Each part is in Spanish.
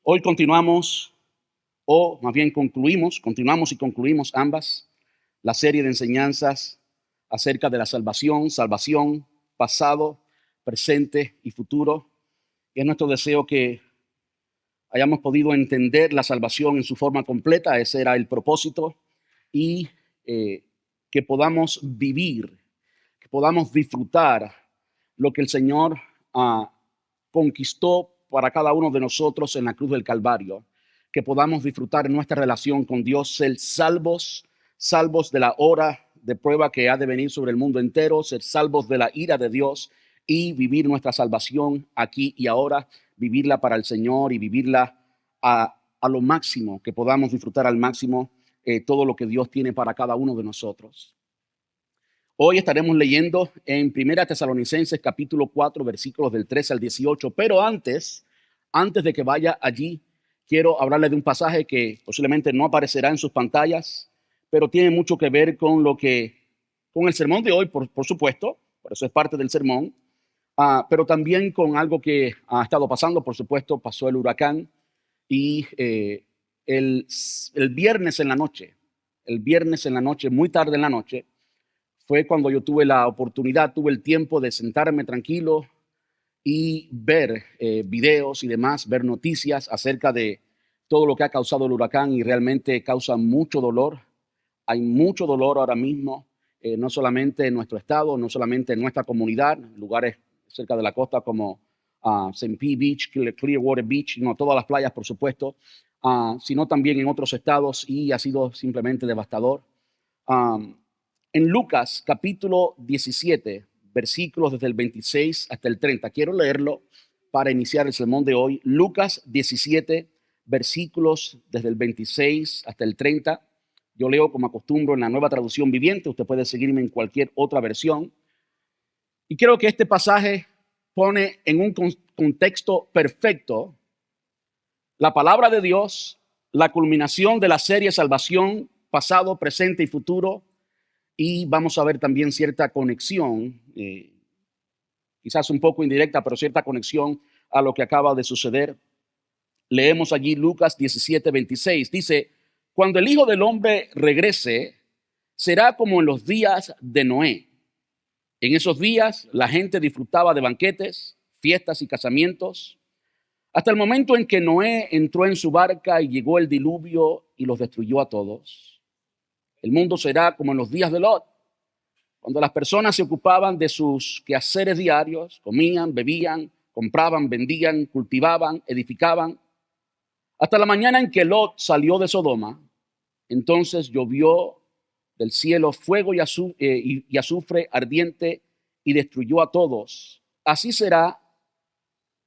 Hoy continuamos, o más bien continuamos y concluimos ambas, la serie de enseñanzas acerca de la salvación, pasado, presente y futuro. Y es nuestro deseo que hayamos podido entender la salvación en su forma completa, ese era el propósito, y que podamos vivir, que podamos disfrutar lo que el Señor conquistó para cada uno de nosotros en la cruz del Calvario, que podamos disfrutar nuestra relación con Dios, ser salvos de la hora de prueba que ha de venir sobre el mundo entero, ser salvos de la ira de Dios y vivir nuestra salvación aquí y ahora, vivirla para el Señor y vivirla a lo máximo, que podamos disfrutar al máximo todo lo que Dios tiene para cada uno de nosotros. Hoy estaremos leyendo en 1 Tesalonicenses capítulo 4, versículos del 13 al 18, pero antes de que vaya allí, quiero hablarles de un pasaje que posiblemente no aparecerá en sus pantallas, pero tiene mucho que ver con con el sermón de hoy, por supuesto, por eso es parte del sermón, pero también con algo que ha estado pasando, por supuesto, pasó el huracán y el viernes en la noche, muy tarde en la noche, fue cuando yo tuve el tiempo de sentarme tranquilo y ver videos y demás, ver noticias acerca de todo lo que ha causado el huracán y realmente causa mucho dolor. Hay mucho dolor ahora mismo, no solamente en nuestro estado, no solamente en nuestra comunidad, lugares cerca de la costa como St. Pete Beach, Clearwater Beach, todas las playas, por supuesto, sino también en otros estados y ha sido simplemente devastador. En Lucas capítulo 17, versículos desde el 26 hasta el 30. Quiero leerlo para iniciar el sermón de hoy. Lucas 17, versículos desde el 26 hasta el 30. Yo leo como acostumbro en la Nueva Traducción Viviente. Usted puede seguirme en cualquier otra versión. Y creo que este pasaje pone en un contexto perfecto la palabra de Dios, la culminación de la serie Salvación, pasado, presente y futuro. Y vamos a ver también cierta conexión, quizás un poco indirecta, pero cierta conexión a lo que acaba de suceder. Leemos allí Lucas 17, 26. Dice, cuando el Hijo del Hombre regrese, será como en los días de Noé. En esos días la gente disfrutaba de banquetes, fiestas y casamientos, hasta el momento en que Noé entró en su barca y llegó el diluvio y los destruyó a todos. El mundo será como en los días de Lot, cuando las personas se ocupaban de sus quehaceres diarios, comían, bebían, compraban, vendían, cultivaban, edificaban, hasta la mañana en que Lot salió de Sodoma. Entonces llovió del cielo fuego y azufre ardiente y destruyó a todos. Así será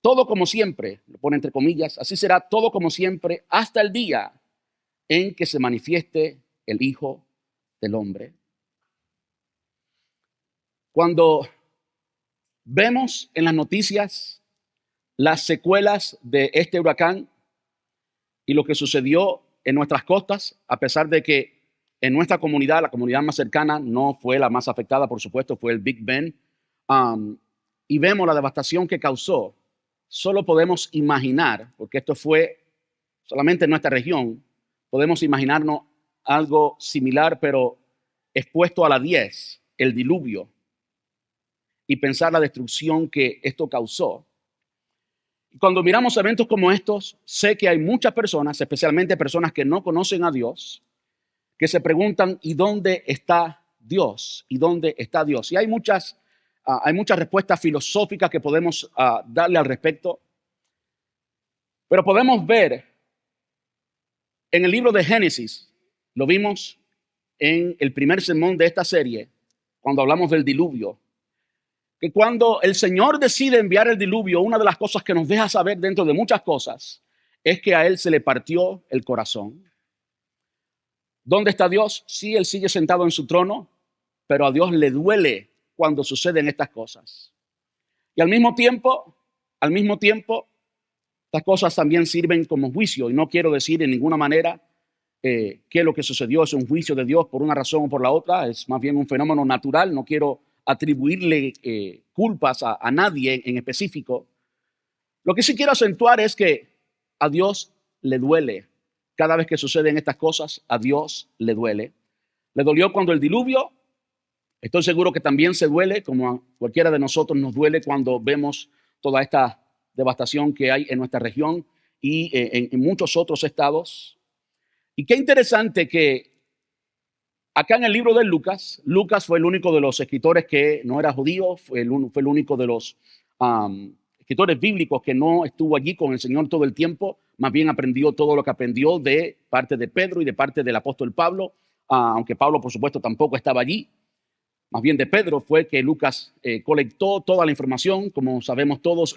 todo como siempre, lo pone entre comillas, así será todo como siempre hasta el día en que se manifieste el Hijo del Hombre. Cuando vemos en las noticias las secuelas de este huracán y lo que sucedió en nuestras costas, a pesar de que en nuestra comunidad, la comunidad más cercana, no fue la más afectada, por supuesto, fue el Big Bend, y vemos la devastación que causó, solo podemos imaginar, porque esto fue solamente en nuestra región, podemos imaginarnos algo similar, pero expuesto a la 10, el diluvio, y pensar la destrucción que esto causó. Y cuando miramos eventos como estos, sé que hay muchas personas, especialmente personas que no conocen a Dios, que se preguntan, ¿y dónde está Dios? ¿Y dónde está Dios? Y hay muchas respuestas filosóficas que podemos darle al respecto, pero podemos ver en el libro de Génesis, lo vimos en el primer sermón de esta serie, cuando hablamos del diluvio, que cuando el Señor decide enviar el diluvio, una de las cosas que nos deja saber dentro de muchas cosas es que a Él se le partió el corazón. ¿Dónde está Dios? Sí, Él sigue sentado en su trono, pero a Dios le duele cuando suceden estas cosas. Y al mismo tiempo, estas cosas también sirven como juicio. Y no quiero decir en ninguna manera que lo que sucedió es un juicio de Dios por una razón o por la otra. Es más bien un fenómeno natural. No quiero atribuirle culpas a nadie en específico. Lo que sí quiero acentuar es que A Dios le duele. Cada vez que suceden estas cosas, a Dios le duele. Le dolió cuando el diluvio. Estoy seguro que también se duele, como a cualquiera de nosotros nos duele cuando vemos toda esta devastación que hay en nuestra región y en muchos otros estados. Y qué interesante que acá en el libro de Lucas, Lucas fue el único de los escritores que no era judío, fue el único de los escritores bíblicos que no estuvo allí con el Señor todo el tiempo, más bien aprendió todo lo que aprendió de parte de Pedro y de parte del apóstol Pablo, aunque Pablo por supuesto tampoco estaba allí. Más bien de Pedro fue que Lucas colectó toda la información. Como sabemos todos,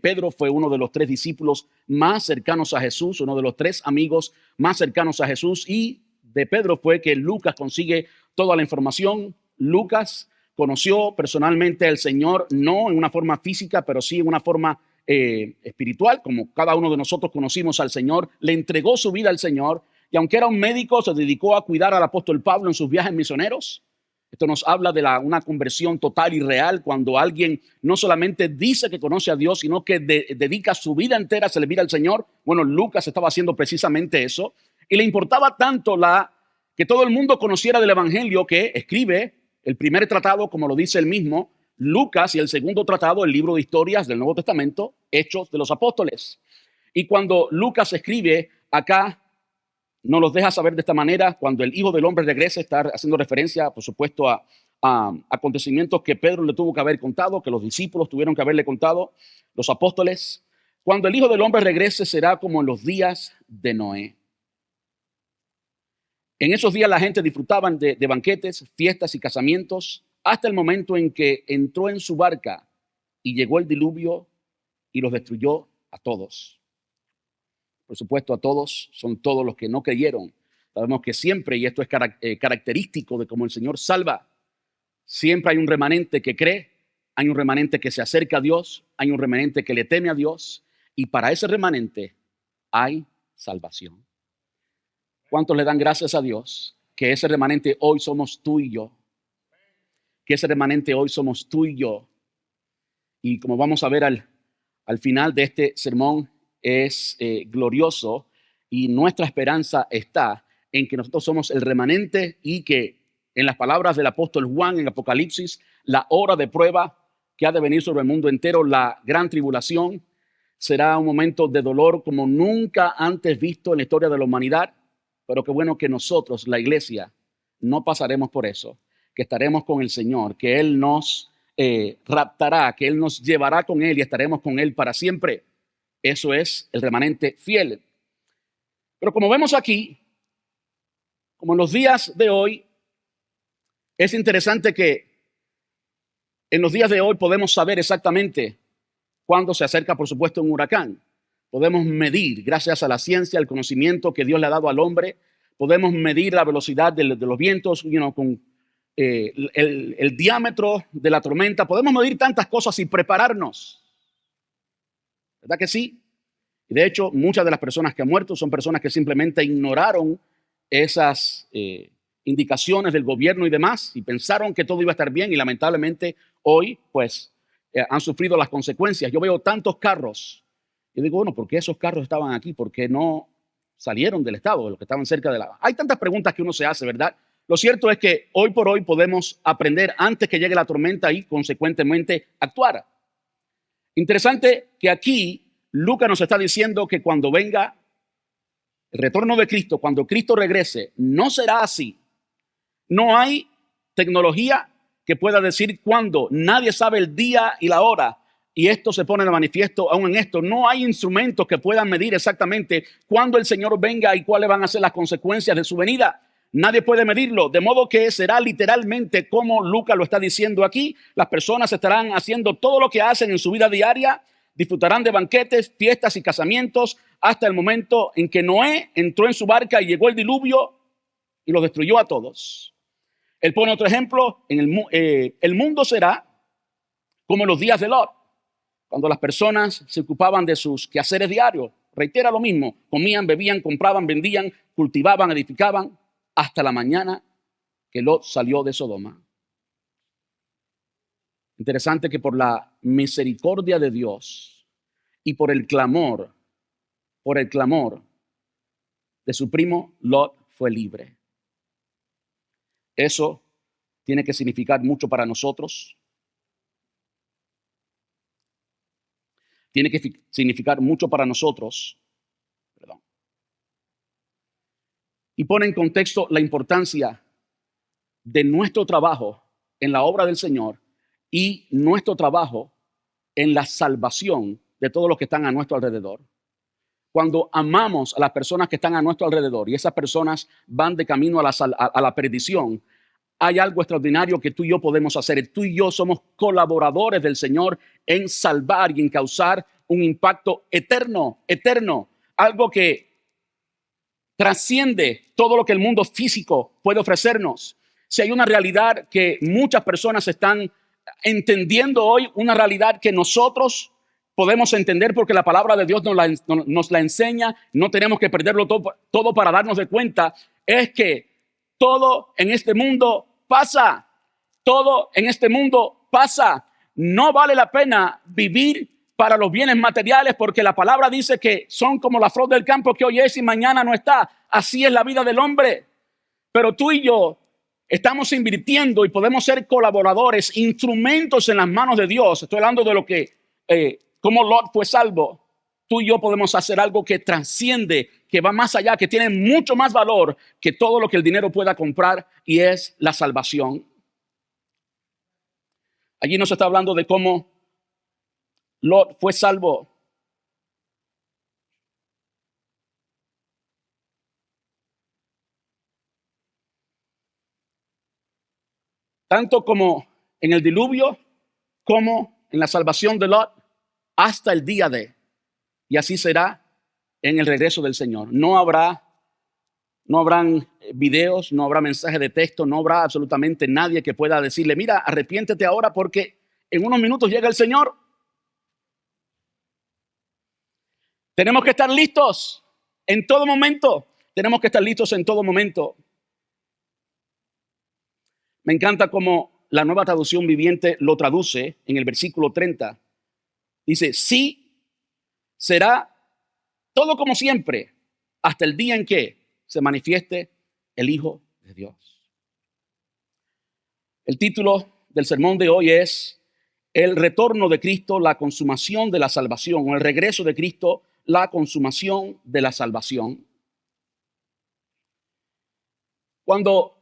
Pedro fue uno de los 3 discípulos más cercanos a Jesús, uno de los 3 amigos más cercanos a Jesús, y de Pedro fue que Lucas consigue toda la información. Lucas conoció personalmente al Señor, no en una forma física, pero sí en una forma espiritual, como cada uno de nosotros conocimos al Señor, le entregó su vida al Señor, y aunque era un médico, se dedicó a cuidar al apóstol Pablo en sus viajes misioneros. Esto nos habla de una conversión total y real cuando alguien no solamente dice que conoce a Dios, sino que dedica su vida entera a servir al Señor. Bueno, Lucas estaba haciendo precisamente eso. Y le importaba tanto que todo el mundo conociera del Evangelio que escribe el primer tratado, como lo dice él mismo, Lucas, y el segundo tratado, el libro de historias del Nuevo Testamento, Hechos de los Apóstoles. Y cuando Lucas escribe acá, nos los deja saber de esta manera: cuando el Hijo del Hombre regrese, está haciendo referencia, por supuesto, a acontecimientos que Pedro le tuvo que haber contado, que los discípulos tuvieron que haberle contado, los apóstoles. Cuando el Hijo del Hombre regrese, será como en los días de Noé. En esos días la gente disfrutaba de banquetes, fiestas y casamientos, hasta el momento en que entró en su barca y llegó el diluvio y los destruyó a todos. Por supuesto, a todos son todos los que no creyeron. Sabemos que siempre, y esto es característico de cómo el Señor salva, siempre hay un remanente que cree, hay un remanente que se acerca a Dios, hay un remanente que le teme a Dios, y para ese remanente hay salvación. ¿Cuántos le dan gracias a Dios que ese remanente hoy somos tú y yo? Que ese remanente hoy somos tú y yo. Y como vamos a ver al final de este sermón, es glorioso, y nuestra esperanza está en que nosotros somos el remanente, y que, en las palabras del apóstol Juan en Apocalipsis, la hora de prueba que ha de venir sobre el mundo entero, la gran tribulación, será un momento de dolor como nunca antes visto en la historia de la humanidad. Pero qué bueno que nosotros, la iglesia, no pasaremos por eso, que estaremos con el Señor, que Él nos raptará, que Él nos llevará con Él y estaremos con Él para siempre. Eso es el remanente fiel. Pero como vemos aquí, como en los días de hoy, es interesante que en los días de hoy podemos saber exactamente cuándo se acerca, por supuesto, un huracán. Podemos medir, gracias a la ciencia, el conocimiento que Dios le ha dado al hombre, podemos medir la velocidad de los vientos, con el diámetro de la tormenta. Podemos medir tantas cosas y prepararnos. ¿Verdad que sí? Y de hecho, muchas de las personas que han muerto son personas que simplemente ignoraron esas indicaciones del gobierno y demás, y pensaron que todo iba a estar bien, y lamentablemente hoy, pues, han sufrido las consecuencias. Yo veo tantos carros. Yo digo, bueno, ¿por qué esos carros estaban aquí? ¿Por qué no salieron del estado, de los que estaban cerca de la... Hay tantas preguntas que uno se hace, ¿verdad? Lo cierto es que hoy por hoy podemos aprender antes que llegue la tormenta y consecuentemente actuar. Interesante que aquí Lucas nos está diciendo que cuando venga el retorno de Cristo, cuando Cristo regrese, no será así. No hay tecnología que pueda decir cuándo. Nadie sabe el día y la hora. Y esto se pone de manifiesto aún en esto. No hay instrumentos que puedan medir exactamente cuándo el Señor venga y cuáles van a ser las consecuencias de su venida. Nadie puede medirlo, de modo que será literalmente como Lucas lo está diciendo aquí. Las personas estarán haciendo todo lo que hacen en su vida diaria, disfrutarán de banquetes, fiestas y casamientos hasta el momento en que Noé entró en su barca y llegó el diluvio y los destruyó a todos. Él pone otro ejemplo: el mundo será como en los días de Lot, cuando las personas se ocupaban de sus quehaceres diarios. Reitera lo mismo: comían, bebían, compraban, vendían, cultivaban, edificaban, hasta la mañana que Lot salió de Sodoma. Interesante que por la misericordia de Dios y por el clamor por el clamor de su primo, Lot fue libre. Eso tiene que significar mucho para nosotros. Tiene que significar mucho para nosotros. Perdón. Y pone en contexto la importancia de nuestro trabajo en la obra del Señor y nuestro trabajo en la salvación de todos los que están a nuestro alrededor. Cuando amamos a las personas que están a nuestro alrededor y esas personas van de camino a la perdición, hay algo extraordinario que tú y yo podemos hacer. Tú y yo somos colaboradores del Señor en salvar y en causar un impacto eterno, algo que trasciende todo lo que el mundo físico puede ofrecernos. Si hay una realidad que muchas personas están entendiendo hoy, una realidad que nosotros podemos entender porque la palabra de Dios nos la enseña, no tenemos que perderlo todo para darnos de cuenta, es que todo en este mundo pasa. Todo en este mundo pasa. No vale la pena vivir para los bienes materiales porque la palabra dice que son como la flor del campo que hoy es y mañana no está. Así es la vida del hombre. Pero tú y yo estamos invirtiendo y podemos ser colaboradores, instrumentos en las manos de Dios. Estoy hablando de lo que, como Lot fue salvo. Tú y yo podemos hacer algo que trasciende, que va más allá, que tiene mucho más valor que todo lo que el dinero pueda comprar, y es la salvación. Allí nos está hablando de cómo Lot fue salvo. Tanto como en el diluvio, como en la salvación de Lot, hasta el día de. Y así será en el regreso del Señor. No habrán videos, no habrá mensajes de texto, no habrá absolutamente nadie que pueda decirle, mira, arrepiéntete ahora porque en unos minutos llega el Señor. Tenemos que estar listos en todo momento. Tenemos que estar listos en todo momento. Me encanta cómo la Nueva Traducción Viviente lo traduce en el versículo 30. Dice, sí, será todo como siempre, hasta el día en que se manifieste el Hijo de Dios. El título del sermón de hoy es el retorno de Cristo, la consumación de la salvación, o el regreso de Cristo, la consumación de la salvación. Cuando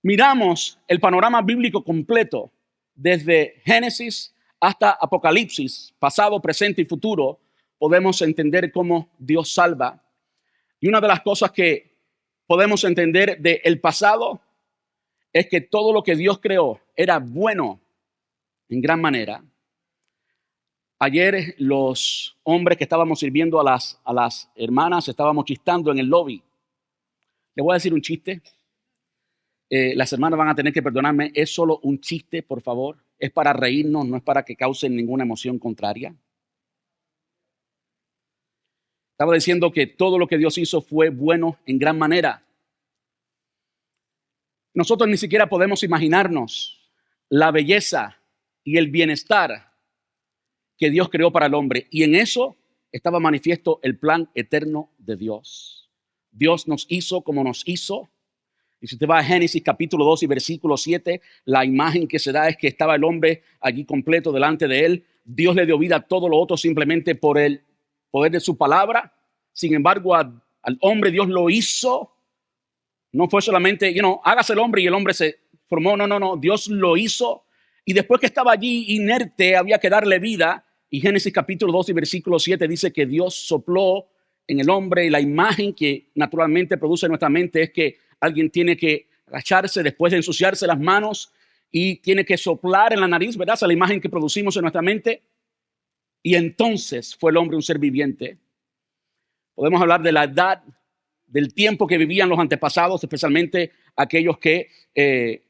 miramos el panorama bíblico completo, desde Génesis hasta Apocalipsis, pasado, presente y futuro, podemos entender cómo Dios salva. Y una de las cosas que podemos entender del pasado es que todo lo que Dios creó era bueno en gran manera. Ayer los hombres que estábamos sirviendo a las hermanas estábamos chistando en el lobby. Les voy a decir un chiste. Las hermanas van a tener que perdonarme. Es solo un chiste, por favor. Es para reírnos, no es para que causen ninguna emoción contraria. Estaba diciendo que todo lo que Dios hizo fue bueno en gran manera. Nosotros ni siquiera podemos imaginarnos la belleza y el bienestar que Dios creó para el hombre. Y en eso estaba manifiesto el plan eterno de Dios. Dios nos hizo como nos hizo. Y si usted va a Génesis capítulo 2 y versículo 7, la imagen que se da es que estaba el hombre allí completo delante de él. Dios le dio vida a todo lo otro simplemente por el poder de su palabra. Sin embargo, al hombre Dios lo hizo. No fue solamente, hágase el hombre y el hombre se formó. No. Dios lo hizo. Y después que estaba allí inerte, había que darle vida. Y Génesis capítulo 2 y versículo 7 dice que Dios sopló en el hombre, y la imagen que naturalmente produce en nuestra mente es que alguien tiene que agacharse después de ensuciarse las manos y tiene que soplar en la nariz, ¿verdad? Esa es la imagen que producimos en nuestra mente. Y entonces fue el hombre un ser viviente. Podemos hablar de la edad, del tiempo que vivían los antepasados, especialmente aquellos que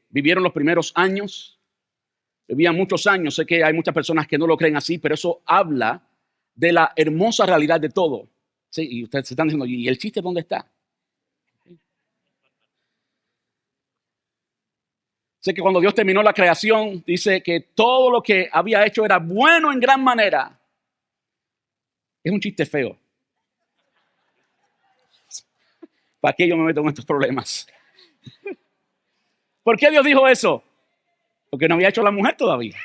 vivieron los primeros años. Vivían muchos años. Sé que hay muchas personas que no lo creen así, pero eso habla de la hermosa realidad de todo. Sí, y ustedes se están diciendo, ¿y el chiste dónde está? Sé que cuando Dios terminó la creación, dice que todo lo que había hecho era bueno en gran manera. Es un chiste feo. ¿Para qué yo me meto en estos problemas? ¿Por qué Dios dijo eso? Porque no había hecho la mujer todavía.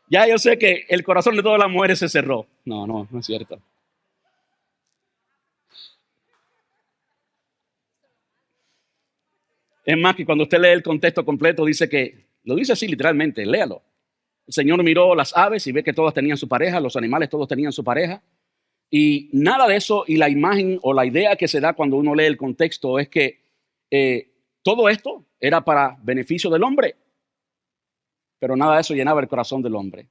Ya yo sé que el corazón de todas las mujeres se cerró. No, no, no es cierto. Es más que cuando usted lee el contexto completo, dice que, lo dice así literalmente, léalo. El Señor miró las aves y ve que todas tenían su pareja, los animales todos tenían su pareja. Y nada de eso, y la imagen o la idea que se da cuando uno lee el contexto es que todo esto era para beneficio del hombre, pero nada de eso llenaba el corazón del hombre.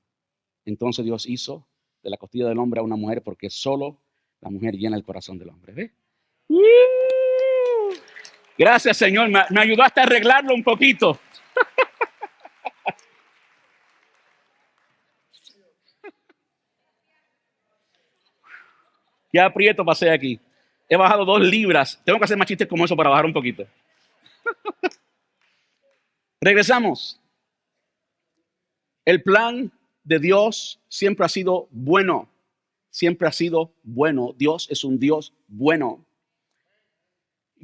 Entonces Dios hizo de la costilla del hombre a una mujer porque solo la mujer llena el corazón del hombre. ¿Ve? Gracias, Señor. Me ayudaste a arreglarlo un poquito. Qué aprieto pasé aquí. He bajado 2 libras. Tengo que hacer más chistes como eso para bajar un poquito. Regresamos. El plan de Dios siempre ha sido bueno. Siempre ha sido bueno. Dios es un Dios bueno.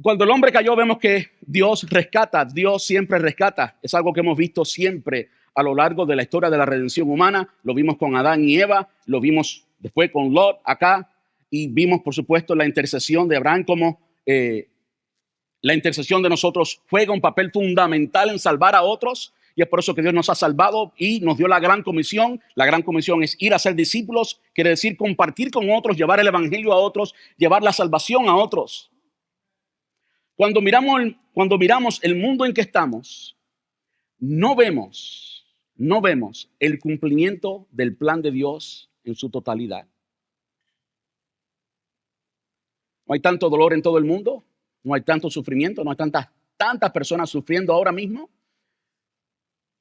Cuando el hombre cayó, vemos que Dios rescata. Dios siempre rescata. Es algo que hemos visto siempre a lo largo de la historia de la redención humana. Lo vimos con Adán y Eva. Lo vimos después con Lot acá. Y vimos, por supuesto, la intercesión de Abraham, como la intercesión de nosotros juega un papel fundamental en salvar a otros. Y es por eso que Dios nos ha salvado y nos dio la gran comisión. La gran comisión es ir a ser discípulos, quiere decir compartir con otros, llevar el evangelio a otros, llevar la salvación a otros. Cuando miramos el mundo en que estamos, no vemos el cumplimiento del plan de Dios en su totalidad. No hay tanto dolor en todo el mundo, no hay tanto sufrimiento, no hay tantas personas sufriendo ahora mismo.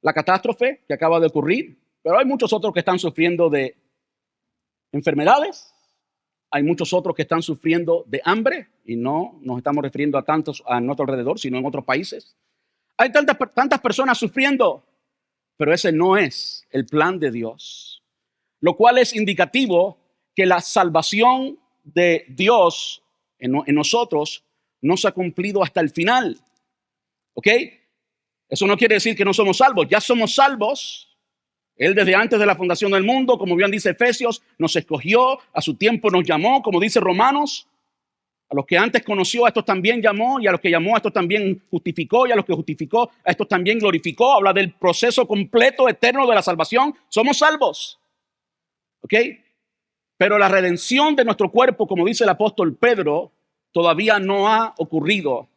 La catástrofe que acaba de ocurrir, pero hay muchos otros que están sufriendo de enfermedades, hay muchos otros que están sufriendo de hambre, y no nos estamos refiriendo a tantos a nuestro alrededor, sino en otros países. Hay tantas personas sufriendo, pero ese no es el plan de Dios, lo cual es indicativo que la salvación de Dios en nosotros no se ha cumplido hasta el final. ¿Ok? Eso no quiere decir que no somos salvos, ya somos salvos. Él desde antes de la fundación del mundo, como bien dice Efesios, nos escogió, a su tiempo nos llamó, como dice Romanos. A los que antes conoció, a estos también llamó, y a los que llamó, a estos también justificó, y a los que justificó, a estos también glorificó. Habla del proceso completo, eterno de la salvación. Somos salvos. ¿Ok? Pero la redención de nuestro cuerpo, como dice el apóstol Pedro, todavía no ha ocurrido.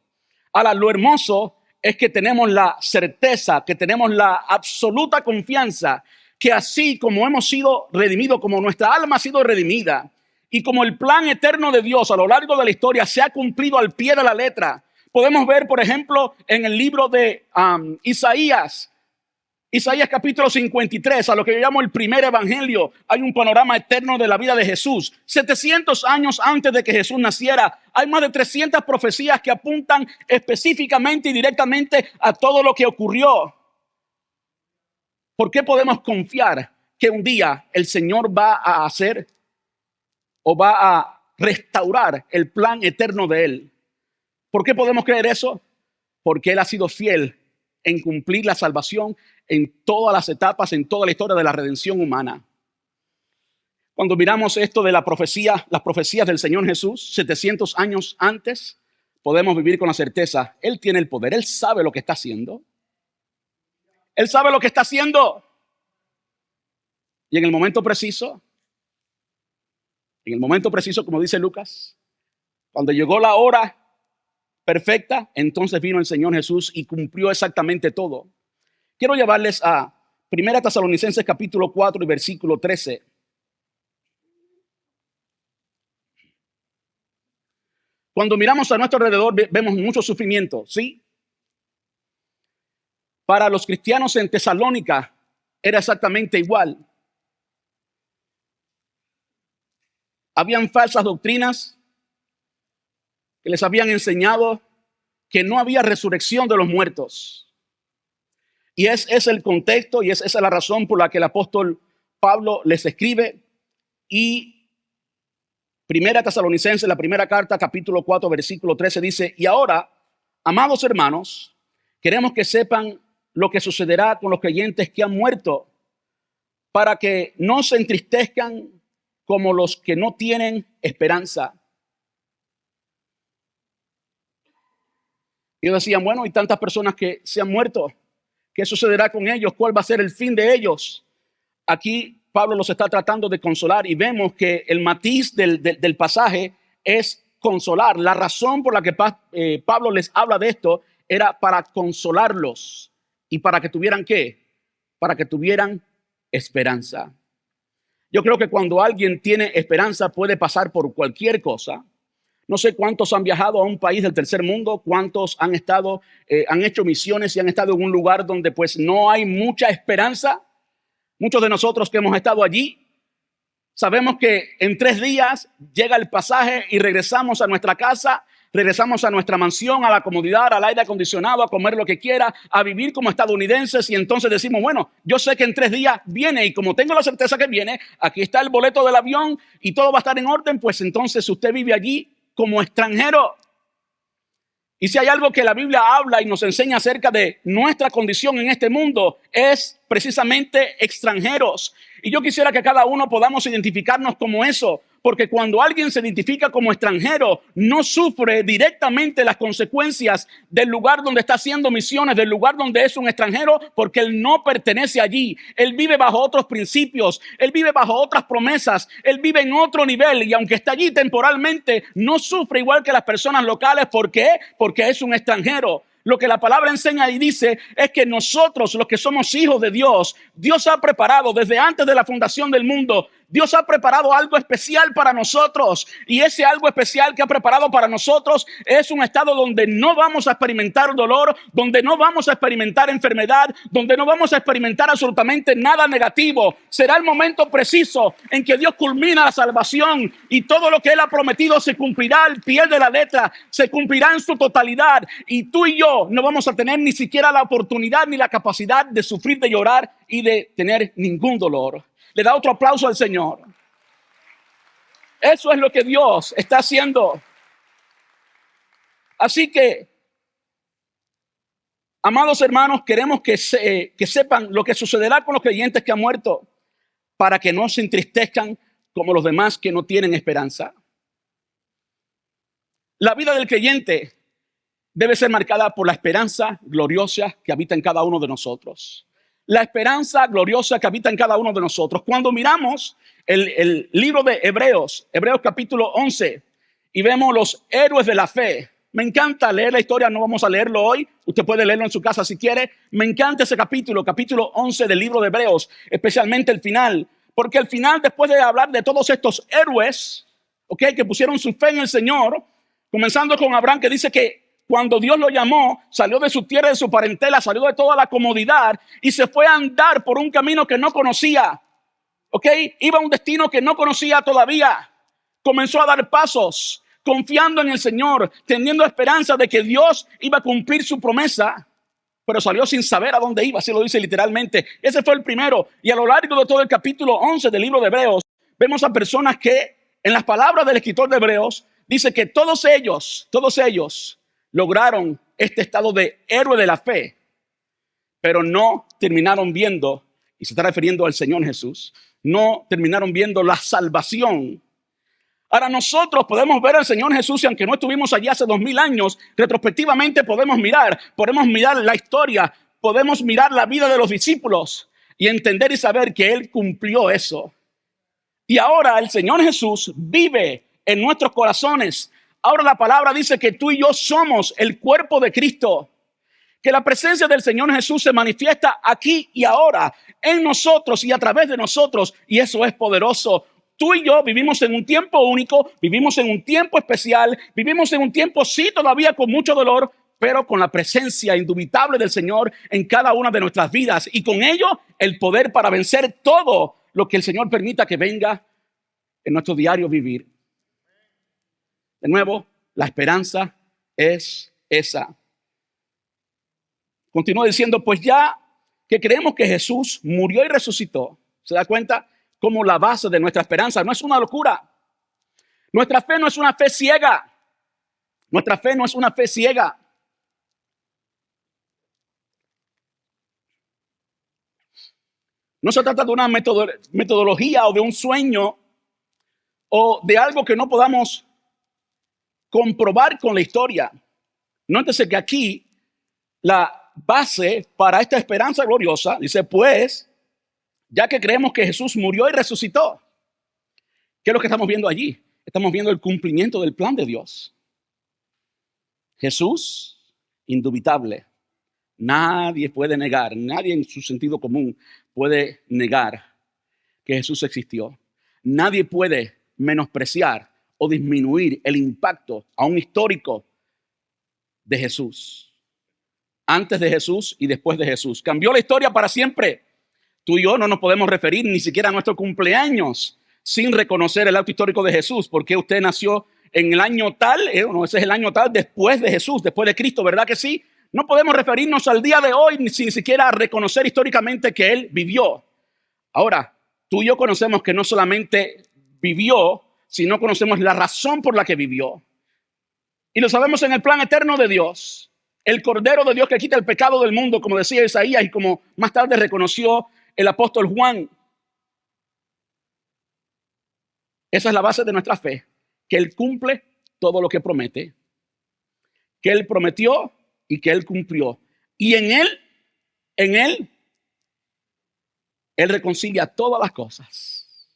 Ahora, lo hermoso es que tenemos la certeza, que tenemos la absoluta confianza que así como hemos sido redimidos, como nuestra alma ha sido redimida y como el plan eterno de Dios a lo largo de la historia se ha cumplido al pie de la letra, podemos ver, por ejemplo, en el libro de Isaías capítulo 53, a lo que yo llamo el primer evangelio, hay un panorama eterno de la vida de Jesús. 700 años antes de que Jesús naciera, hay más de 300 profecías que apuntan específicamente y directamente a todo lo que ocurrió. ¿Por qué podemos confiar que un día el Señor va a hacer o va a restaurar el plan eterno de Él? ¿Por qué podemos creer eso? Porque Él ha sido fiel en cumplir la salvación en todas las etapas, en toda la historia de la redención humana. Cuando miramos esto de la profecía, las profecías del Señor Jesús, 700 años antes, podemos vivir con la certeza, Él tiene el poder, Él sabe lo que está haciendo. Él sabe lo que está haciendo. Y en el momento preciso, como dice Lucas, cuando llegó la hora perfecta, entonces vino el Señor Jesús y cumplió exactamente todo. Quiero llevarles a 1 Tesalonicenses capítulo 4 y versículo 13. Cuando miramos a nuestro alrededor vemos mucho sufrimiento, ¿sí? Para los cristianos en Tesalónica era exactamente igual. Habían falsas doctrinas que les habían enseñado que no había resurrección de los muertos. Y ese es el contexto y esa es la razón por la que el apóstol Pablo les escribe. Y Primera Tesalonicenses, la primera carta, capítulo 4, versículo 13 dice, y ahora, amados hermanos, queremos que sepan lo que sucederá con los creyentes que han muerto, para que no se entristezcan como los que no tienen esperanza. Ellos decían, bueno, hay tantas personas que se han muerto. ¿Qué sucederá con ellos? ¿Cuál va a ser el fin de ellos? Aquí Pablo los está tratando de consolar y vemos que el matiz del pasaje es consolar. La razón por la que Pablo les habla de esto era para consolarlos y para que tuvieran ¿qué? Para que tuvieran esperanza. Yo creo que cuando alguien tiene esperanza puede pasar por cualquier cosa. No sé cuántos han viajado a un país del tercer mundo, cuántos han estado, han hecho misiones y han estado en un lugar donde pues no hay mucha esperanza. Muchos de nosotros que hemos estado allí sabemos que en 3 días llega el pasaje y regresamos a nuestra casa, regresamos a nuestra mansión, a la comodidad, al aire acondicionado, a comer lo que quiera, a vivir como estadounidenses y entonces decimos, bueno, yo sé que en 3 días viene y como tengo la certeza que viene, aquí está el boleto del avión y todo va a estar en orden, pues entonces usted vive allí como extranjero. Y si hay algo que la Biblia habla y nos enseña acerca de nuestra condición en este mundo, es precisamente extranjeros. Y yo quisiera que cada uno podamos identificarnos como eso, porque cuando alguien se identifica como extranjero, no sufre directamente las consecuencias del lugar donde está haciendo misiones, del lugar donde es un extranjero, porque él no pertenece allí. Él vive bajo otros principios, él vive bajo otras promesas, él vive en otro nivel y aunque está allí temporalmente, no sufre igual que las personas locales. ¿Por qué? Porque es un extranjero. Lo que la palabra enseña y dice es que nosotros, los que somos hijos de Dios, Dios ha preparado desde antes de la fundación del mundo, Dios ha preparado algo especial para nosotros y ese algo especial que ha preparado para nosotros es un estado donde no vamos a experimentar dolor, donde no vamos a experimentar enfermedad, donde no vamos a experimentar absolutamente nada negativo. Será el momento preciso en que Dios culmina la salvación y todo lo que Él ha prometido se cumplirá al pie de la letra, se cumplirá en su totalidad y tú y yo no vamos a tener ni siquiera la oportunidad ni la capacidad de sufrir, de llorar y de tener ningún dolor. Le da otro aplauso al Señor. Eso es lo que Dios está haciendo. Así que, amados hermanos, queremos que sepan lo que sucederá con los creyentes que han muerto, para que no se entristezcan como los demás que no tienen esperanza. La vida del creyente debe ser marcada por la esperanza gloriosa que habita en cada uno de nosotros. La esperanza gloriosa que habita en cada uno de nosotros. Cuando miramos el libro de Hebreos, Hebreos capítulo 11, y vemos los héroes de la fe. Me encanta leer la historia, no vamos a leerlo hoy. Usted puede leerlo en su casa si quiere. Me encanta ese capítulo 11 del libro de Hebreos, especialmente el final. Porque el final, después de hablar de todos estos héroes, que pusieron su fe en el Señor, comenzando con Abraham, que dice que cuando Dios lo llamó, salió de su tierra, de su parentela, salió de toda la comodidad y se fue a andar por un camino que no conocía. Iba a un destino que no conocía todavía. Comenzó a dar pasos, confiando en el Señor, teniendo esperanza de que Dios iba a cumplir su promesa, pero salió sin saber a dónde iba, así lo dice literalmente. Ese fue el primero. Y a lo largo de todo el capítulo 11 del libro de Hebreos, vemos a personas que, en las palabras del escritor de Hebreos, dice que todos ellos lograron este estado de héroe de la fe, pero no terminaron viendo, y se está refiriendo al Señor Jesús, no terminaron viendo la salvación. Ahora nosotros podemos ver al Señor Jesús y aunque no estuvimos allí hace 2000 años, retrospectivamente podemos mirar la historia, podemos mirar la vida de los discípulos y entender y saber que Él cumplió eso. Y ahora el Señor Jesús vive en nuestros corazones. Ahora la palabra dice que tú y yo somos el cuerpo de Cristo. Que la presencia del Señor Jesús se manifiesta aquí y ahora en nosotros y a través de nosotros. Y eso es poderoso. Tú y yo vivimos en un tiempo único, vivimos en un tiempo especial, vivimos en un tiempo sí todavía con mucho dolor, pero con la presencia indubitable del Señor en cada una de nuestras vidas. Y con ello el poder para vencer todo lo que el Señor permita que venga en nuestro diario vivir. De nuevo, la esperanza es esa. Continúa diciendo, pues ya que creemos que Jesús murió y resucitó. ¿Se da cuenta? Como la base de nuestra esperanza. No es una locura. Nuestra fe no es una fe ciega. Nuestra fe no es una fe ciega. No se trata de una metodología o de un sueño o de algo que no podamos comprobar con la historia. Nótese que aquí la base para esta esperanza gloriosa dice, pues, ya que creemos que Jesús murió y resucitó, ¿qué es lo que estamos viendo allí? Estamos viendo el cumplimiento del plan de Dios. Jesús, indubitable. Nadie puede negar, nadie en su sentido común puede negar que Jesús existió. Nadie puede menospreciar o disminuir el impacto aún histórico de Jesús. Antes de Jesús y después de Jesús. Cambió la historia para siempre. Tú y yo no nos podemos referir ni siquiera a nuestro cumpleaños sin reconocer el acto histórico de Jesús, porque usted nació en el año tal, no, ese es el año tal después de Jesús, después de Cristo, ¿verdad que sí? No podemos referirnos al día de hoy ni siquiera a reconocer históricamente que Él vivió. Ahora, tú y yo conocemos que no solamente vivió, sino conocemos la razón por la que vivió. Y lo sabemos en el plan eterno de Dios. El Cordero de Dios que quita el pecado del mundo, como decía Isaías y como más tarde reconoció el apóstol Juan. Esa es la base de nuestra fe, que Él cumple todo lo que promete, que Él prometió y que Él cumplió. Y en Él reconcilia todas las cosas.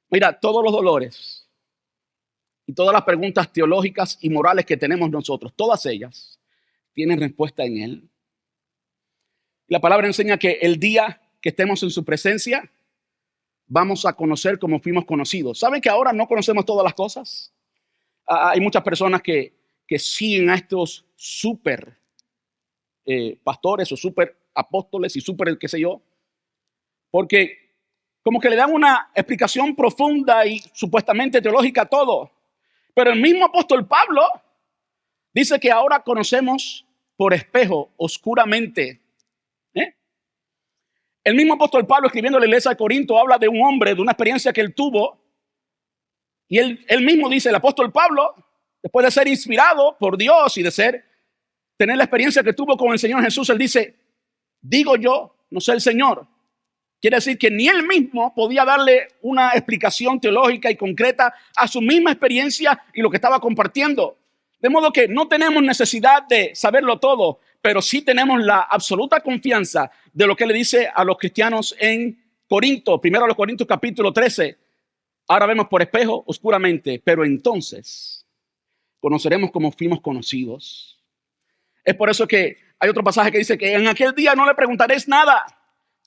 Mira, todos los dolores y todas las preguntas teológicas y morales que tenemos nosotros, todas ellas tienen respuesta en Él. La palabra enseña que el día que estemos en su presencia, vamos a conocer como fuimos conocidos. ¿Saben que ahora no conocemos todas las cosas? Hay muchas personas que siguen a estos súper pastores o súper apóstoles y súper qué sé yo, porque como que le dan una explicación profunda y supuestamente teológica a todo. Pero el mismo apóstol Pablo dice que ahora conocemos por espejo, oscuramente. El mismo apóstol Pablo, escribiendo a la iglesia de Corinto, habla de un hombre, de una experiencia que él tuvo. Y él mismo dice, el apóstol Pablo, después de ser inspirado por Dios y de tener la experiencia que tuvo con el Señor Jesús, él dice, digo yo, no sé el Señor. Quiere decir que ni él mismo podía darle una explicación teológica y concreta a su misma experiencia y lo que estaba compartiendo. De modo que no tenemos necesidad de saberlo todo, pero sí tenemos la absoluta confianza de lo que le dice a los cristianos en Corinto. Primero a los Corintios capítulo 13. Ahora vemos por espejo oscuramente, pero entonces conoceremos como fuimos conocidos. Es por eso que hay otro pasaje que dice que en aquel día no le preguntaréis nada.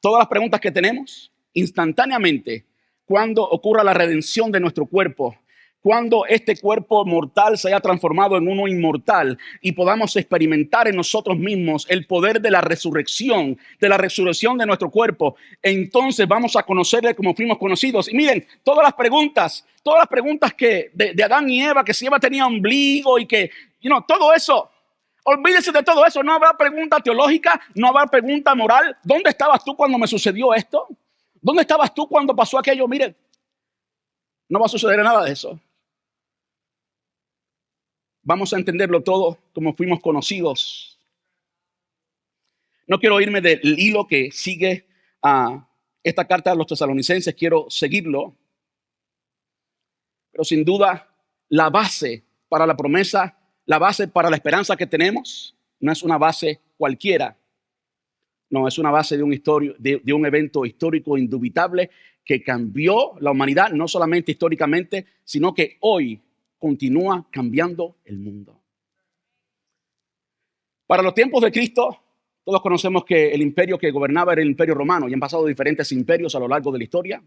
Todas las preguntas que tenemos instantáneamente, cuando ocurra la redención de nuestro cuerpo, cuando este cuerpo mortal se haya transformado en uno inmortal y podamos experimentar en nosotros mismos el poder de la resurrección de nuestro cuerpo, entonces vamos a conocerle como fuimos conocidos. Y miren, todas las preguntas que de Adán y Eva, que si Eva tenía ombligo y que, todo eso, olvídese de todo eso. No habrá pregunta teológica, no habrá pregunta moral. ¿Dónde estabas tú cuando me sucedió esto? ¿Dónde estabas tú cuando pasó aquello? Miren, no va a suceder nada de eso. Vamos a entenderlo todo como fuimos conocidos. No quiero irme del hilo que sigue a esta carta a los tesalonicenses. Quiero seguirlo. Pero sin duda, la base para la promesa, la base para la esperanza que tenemos, no es una base cualquiera. No, es una base de un evento histórico indubitable que cambió la humanidad, no solamente históricamente, sino que hoy continúa cambiando el mundo. Para los tiempos de Cristo, todos conocemos que el imperio que gobernaba era el imperio romano y han pasado diferentes imperios a lo largo de la historia.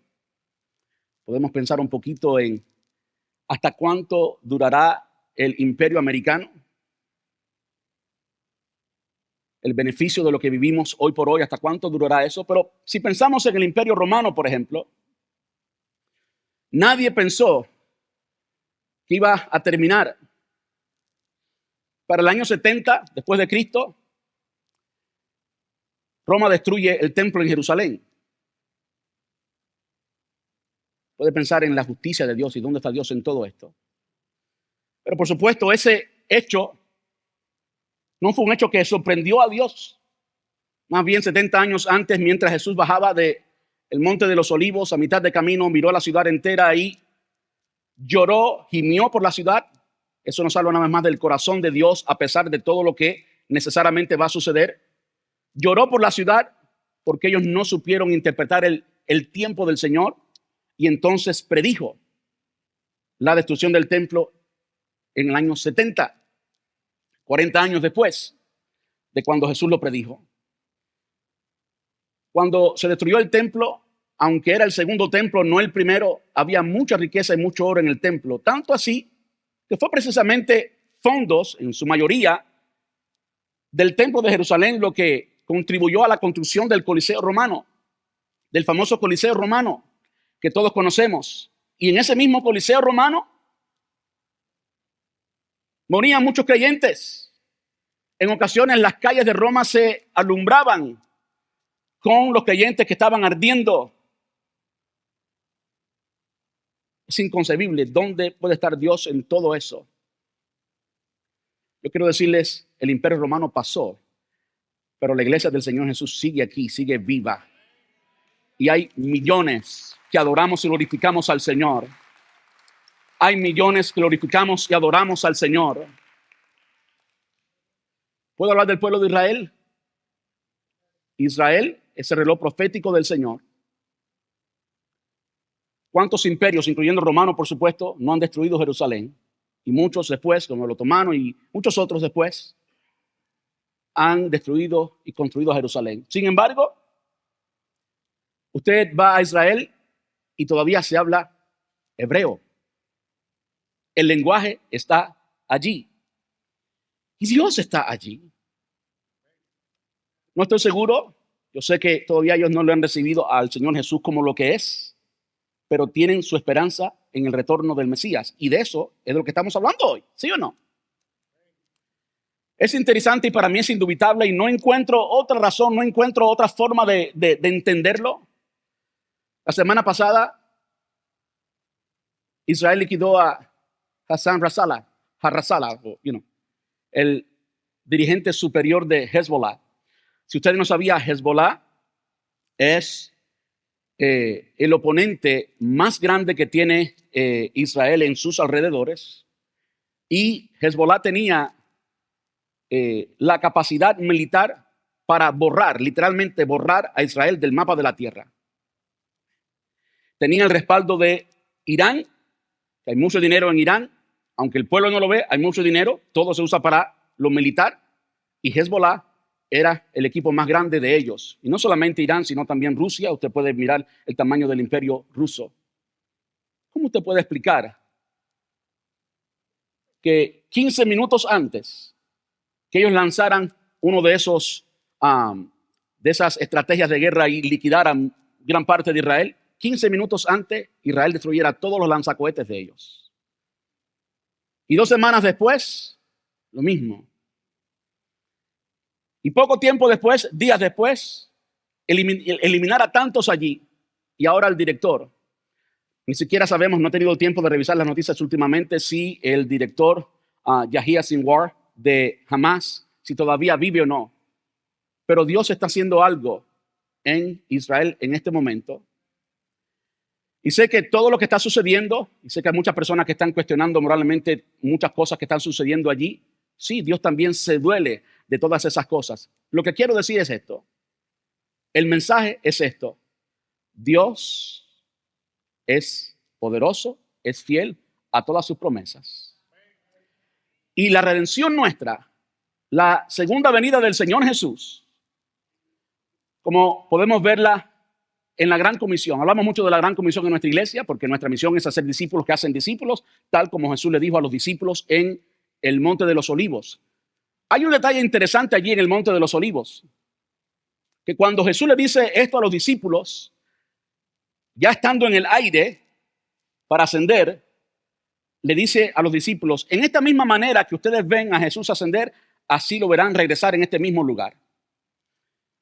Podemos pensar un poquito en hasta cuánto durará el imperio americano. El beneficio de lo que vivimos hoy por hoy, hasta cuánto durará eso. Pero si pensamos en el imperio romano, por ejemplo, nadie pensó que iba a terminar. Para el año 70 después de Cristo, Roma destruye el templo en Jerusalén. Puede pensar en la justicia de Dios y dónde está Dios en todo esto. Pero por supuesto, ese hecho no fue un hecho que sorprendió a Dios. Más bien 70 años antes, mientras Jesús bajaba del Monte de los Olivos, a mitad de camino, miró a la ciudad entera y lloró, gimió por la ciudad. Eso nos habla una vez más del corazón de Dios, a pesar de todo lo que necesariamente va a suceder. Lloró por la ciudad porque ellos no supieron interpretar el tiempo del Señor, y entonces predijo la destrucción del templo en el año 70, 40 años después de cuando Jesús lo predijo. Cuando se destruyó el templo, aunque era el segundo templo, no el primero, había mucha riqueza y mucho oro en el templo. Tanto así que fue precisamente fondos, en su mayoría, del templo de Jerusalén lo que contribuyó a la construcción del Coliseo romano, del famoso Coliseo romano que todos conocemos. Y en ese mismo Coliseo romano morían muchos creyentes. En ocasiones las calles de Roma se alumbraban con los creyentes que estaban ardiendo. Es inconcebible. ¿Dónde puede estar Dios en todo eso? Yo quiero decirles, el Imperio Romano pasó, pero la iglesia del Señor Jesús sigue aquí, sigue viva. Y hay millones que adoramos y glorificamos al Señor. Hay millones que glorificamos y adoramos al Señor. ¿Puedo hablar del pueblo de Israel? Israel es el reloj profético del Señor. ¿Cuántos imperios, incluyendo el romano, por supuesto, no han destruido Jerusalén? Y muchos después, como el otomano y muchos otros después, han destruido y construido Jerusalén. Sin embargo, usted va a Israel y todavía se habla hebreo. El lenguaje está allí. Y Dios está allí. No estoy seguro. Yo sé que todavía ellos no le han recibido al Señor Jesús como lo que es, pero tienen su esperanza en el retorno del Mesías. Y de eso es de lo que estamos hablando hoy, ¿sí o no? Es interesante y para mí es indubitable y no encuentro otra razón, no encuentro otra forma de entenderlo. La semana pasada, Israel liquidó a Hassan Nasrallah, el dirigente superior de Hezbollah. Si ustedes no sabían, Hezbollah es el oponente más grande que tiene Israel en sus alrededores. Y Hezbollah tenía la capacidad militar para borrar, literalmente borrar a Israel del mapa de la tierra. Tenía el respaldo de Irán, que hay mucho dinero en Irán, aunque el pueblo no lo ve, hay mucho dinero, todo se usa para lo militar, y Hezbollah era el equipo más grande de ellos. Y no solamente Irán, sino también Rusia. Usted puede mirar el tamaño del imperio ruso. ¿Cómo usted puede explicar que 15 minutos antes que ellos lanzaran uno de de esas estrategias de guerra y liquidaran gran parte de Israel, 15 minutos antes Israel destruyera todos los lanzacohetes de ellos? Y 2 semanas después, lo mismo. Y poco tiempo después, días después, eliminar a tantos allí. Y ahora el director. Ni siquiera sabemos, no he tenido tiempo de revisar las noticias últimamente, si el director Yahya Sinwar de Hamas, si todavía vive o no. Pero Dios está haciendo algo en Israel en este momento. Y sé que todo lo que está sucediendo, y sé que hay muchas personas que están cuestionando moralmente muchas cosas que están sucediendo allí. Sí, Dios también se duele de todas esas cosas. Lo que quiero decir es esto. El mensaje es esto. Dios es poderoso, es fiel a todas sus promesas. Y la redención nuestra, la segunda venida del Señor Jesús, como podemos verla en la Gran Comisión. Hablamos mucho de la Gran Comisión en nuestra iglesia, porque nuestra misión es hacer discípulos que hacen discípulos, tal como Jesús le dijo a los discípulos en el Monte de los Olivos. Hay un detalle interesante allí en el Monte de los Olivos, que cuando Jesús le dice esto a los discípulos, ya estando en el aire para ascender, le dice a los discípulos, en esta misma manera que ustedes ven a Jesús ascender, así lo verán regresar en este mismo lugar.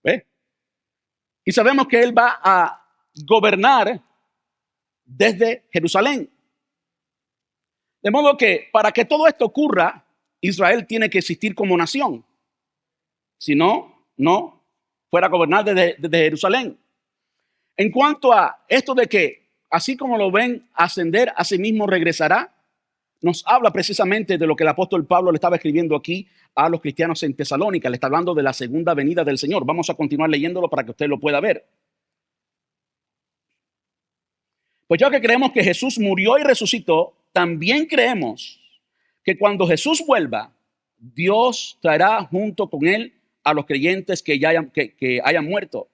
¿Ve? Y sabemos que Él va a gobernar desde Jerusalén. De modo que para que todo esto ocurra, Israel tiene que existir como nación. Si no, no fuera a gobernar desde Jerusalén. En cuanto a esto de que, así como lo ven ascender, a sí mismo regresará, nos habla precisamente de lo que el apóstol Pablo le estaba escribiendo aquí a los cristianos en Tesalónica. Le está hablando de la segunda venida del Señor. Vamos a continuar leyéndolo para que usted lo pueda ver. Pues ya que creemos que Jesús murió y resucitó, también creemos que cuando Jesús vuelva, Dios traerá junto con él a los creyentes que hayan muerto.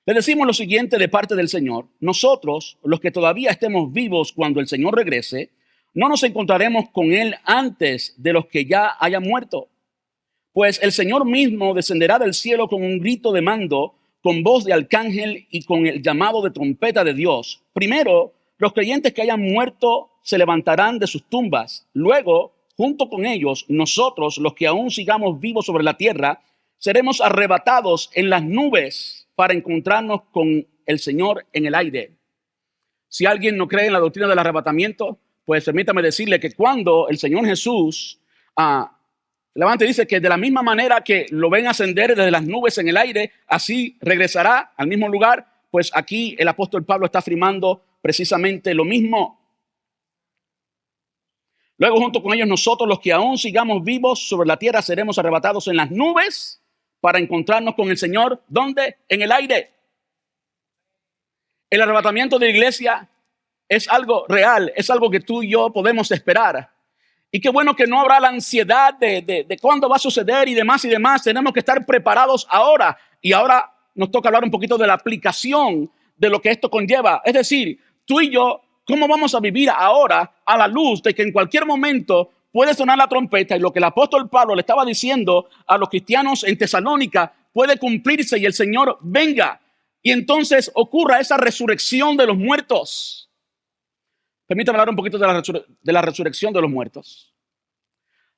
Le decimos lo siguiente de parte del Señor: nosotros, los que todavía estemos vivos cuando el Señor regrese, no nos encontraremos con él antes de los que ya hayan muerto. Pues el Señor mismo descenderá del cielo con un grito de mando, con voz de arcángel y con el llamado de trompeta de Dios. Primero, los creyentes que hayan muerto se levantarán de sus tumbas. Luego, junto con ellos, nosotros, los que aún sigamos vivos sobre la tierra, seremos arrebatados en las nubes para encontrarnos con el Señor en el aire. Si alguien no cree en la doctrina del arrebatamiento, pues permítame decirle que cuando el Señor Jesús levanta y dice que de la misma manera que lo ven ascender desde las nubes en el aire, así regresará al mismo lugar, pues aquí el apóstol Pablo está afirmando precisamente lo mismo. Luego, junto con ellos, nosotros, los que aún sigamos vivos sobre la tierra, seremos arrebatados en las nubes para encontrarnos con el Señor. ¿Dónde? En el aire. El arrebatamiento de la iglesia es algo real, es algo que tú y yo podemos esperar. Y qué bueno que no habrá la ansiedad de cuándo va a suceder y demás y demás. Tenemos que estar preparados ahora. Y ahora nos toca hablar un poquito de la aplicación de lo que esto conlleva. Es decir, tú y yo, ¿cómo vamos a vivir ahora a la luz de que en cualquier momento puede sonar la trompeta y lo que el apóstol Pablo le estaba diciendo a los cristianos en Tesalónica puede cumplirse y el Señor venga? Y entonces ocurra esa resurrección de los muertos. Permítame hablar un poquito de la resurrección de los muertos.